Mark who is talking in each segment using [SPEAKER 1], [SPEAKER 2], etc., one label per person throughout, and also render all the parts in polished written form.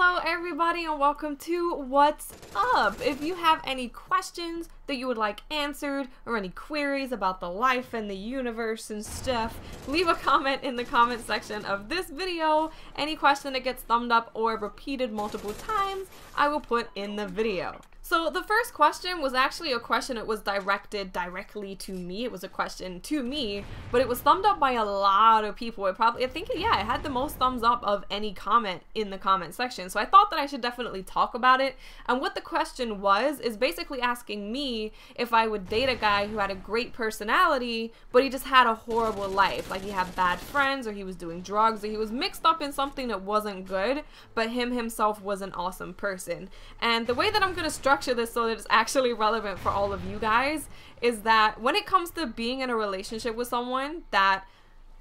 [SPEAKER 1] Hello everybody and welcome to What's Up. If you have any questions that you would like answered or any queries about the life and the universe and stuff, leave a comment in the comment section of this video. Any question that gets thumbed up or repeated multiple times, I will put in the video. So the first question was actually a question that was directed directly to me. It was a question to me, but it was thumbed up by a lot of people. It had the most thumbs up of any comment in the comment section. So I thought that I should definitely talk about it. And what the question was is basically asking me if I would date a guy who had a great personality, but he just had a horrible life. Like he had bad friends, or he was doing drugs, or he was mixed up in something that wasn't good, but himself was an awesome person. And the way that I'm going to structure this so that it's actually relevant for all of you guys is that when it comes to being in a relationship with someone that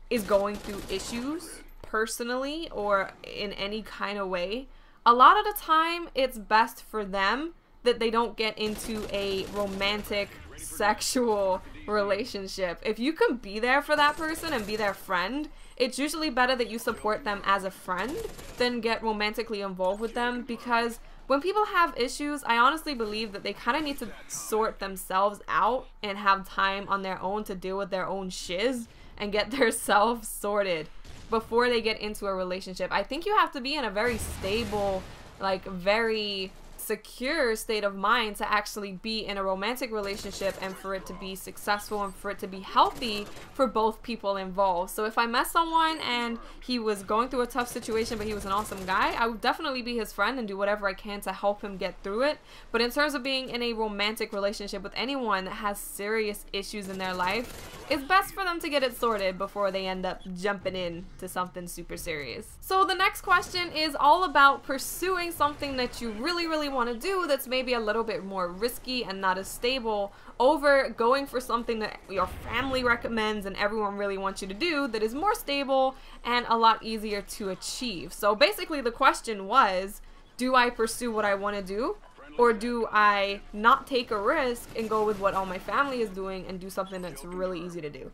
[SPEAKER 1] is going through issues personally or in any kind of way, a lot of the time it's best for them that they don't get into a romantic sexual relationship. If you can be there for that person and be their friend, it's usually better that you support them as a friend than get romantically involved with them, because when people have issues, I honestly believe that they kind of need to sort themselves out and have time on their own to deal with their own shiz and get themselves sorted before they get into a relationship. I think you have to be in a very stable, like very secure state of mind to actually be in a romantic relationship and for it to be successful and for it to be healthy for both people involved. So if I met someone and he was going through a tough situation but he was an awesome guy, I would definitely be his friend and do whatever I can to help him get through it. But in terms of being in a romantic relationship with anyone that has serious issues in their life, it's best for them to get it sorted before they end up jumping in to something super serious. So the next question is all about pursuing something that you really want to do that's maybe a little bit more risky and not as stable, over going for something that your family recommends and everyone really wants you to do that is more stable and a lot easier to achieve. So basically the question was, do I pursue what I want to do, or do I not take a risk and go with what all my family is doing and do something that's really easy to do?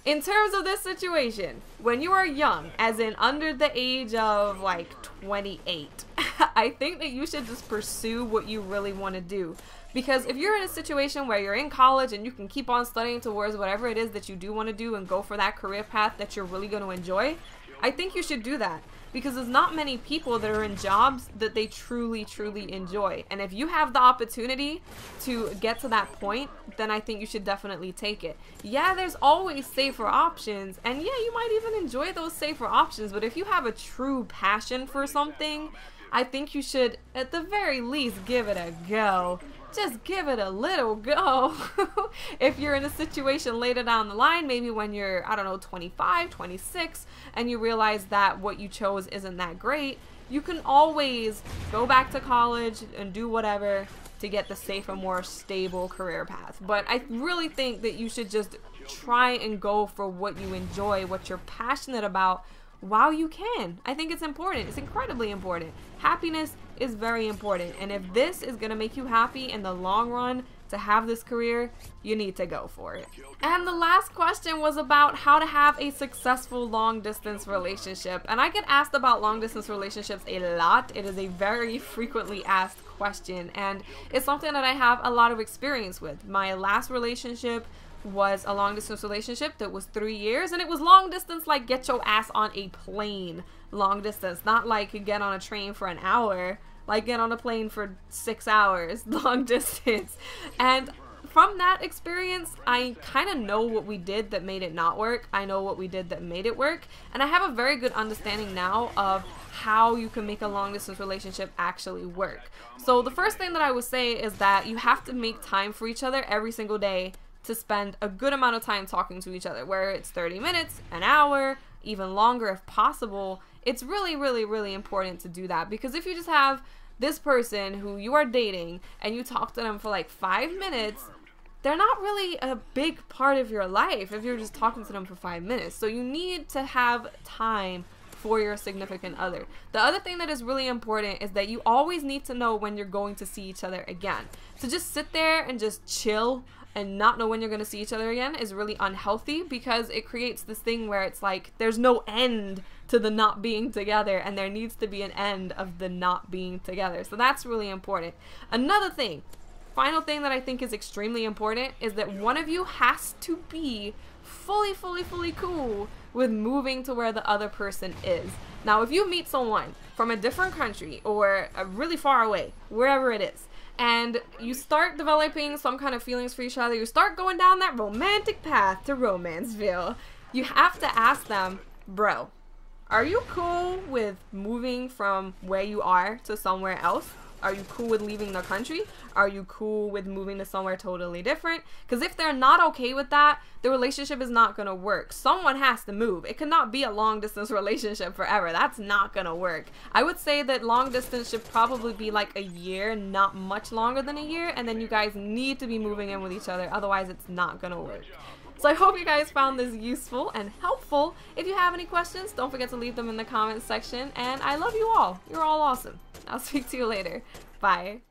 [SPEAKER 1] In terms of this situation, when you are young, as in under the age of like 28, I think that you should just pursue what you really want to do. Because if you're in a situation where you're in college and you can keep on studying towards whatever it is that you do want to do and go for that career path that you're really going to enjoy, I think you should do that. Because there's not many people that are in jobs that they truly enjoy. And if you have the opportunity to get to that point, then I think you should definitely take it. Yeah, there's always safer options, and yeah, you might even enjoy those safer options, but if you have a true passion for something, I think you should at the very least give it a go. Just give it a little go. If you're in a situation later down the line, maybe when you're, I don't know, 25, 26, and you realize that what you chose isn't that great, you can always go back to college and do whatever to get the safer, more stable career path. But I really think that you should just try and go for what you enjoy, what you're passionate about, while you can. I think it's important. It's incredibly important. Happiness is very important, and if this is gonna make you happy in the long run to have this career, you need to go for it. And the last question was about how to have a successful long distance relationship, and I get asked about long distance relationships a lot. It is a very frequently asked question, and it's something that I have a lot of experience with. My last relationship was a long distance relationship that was 3 years, and it was long distance like get your ass on a plane long distance, not like you get on a train for an hour, like get on a plane for 6 hours long distance. And from that experience, I kind of know what we did that made it not work. I know what we did that made it work, and I have a very good understanding now of how you can make a long distance relationship actually work. So the first thing that I would say is that you have to make time for each other every single day to spend a good amount of time talking to each other, where it's 30 minutes, an hour, even longer if possible. It's really important to do that, because if you just have this person who you are dating and you talk to them for like 5 minutes, they're not really a big part of your life if you're just talking to them for 5 minutes. So you need to have time for your significant other. The other thing that is really important is that you always need to know when you're going to see each other again. So just sit there and just chill and not know when you're going to see each other again is really unhealthy, because it creates this thing where it's like there's no end to the not being together, and there needs to be an end of the not being together. So that's really important. Another thing, final thing that I think is extremely important, is that one of you has to be fully cool with moving to where the other person is. Now, if you meet someone from a different country or really far away, wherever it is, and you start developing some kind of feelings for each other, you start going down that romantic path to Romanceville, you have to ask them, bro, are you cool with moving from where you are to somewhere else? Are you cool with leaving the country? Are you cool with moving to somewhere totally different? Because if they're not okay with that, the relationship is not going to work. Someone has to move. It cannot be a long distance relationship forever. That's not going to work. I would say that long distance should probably be like a year, not much longer than a year, and then you guys need to be moving in with each other. Otherwise, it's not going to work. So I hope you guys found this useful and helpful. If you have any questions, don't forget to leave them in the comments section. And I love you all. You're all awesome. I'll speak to you later. Bye.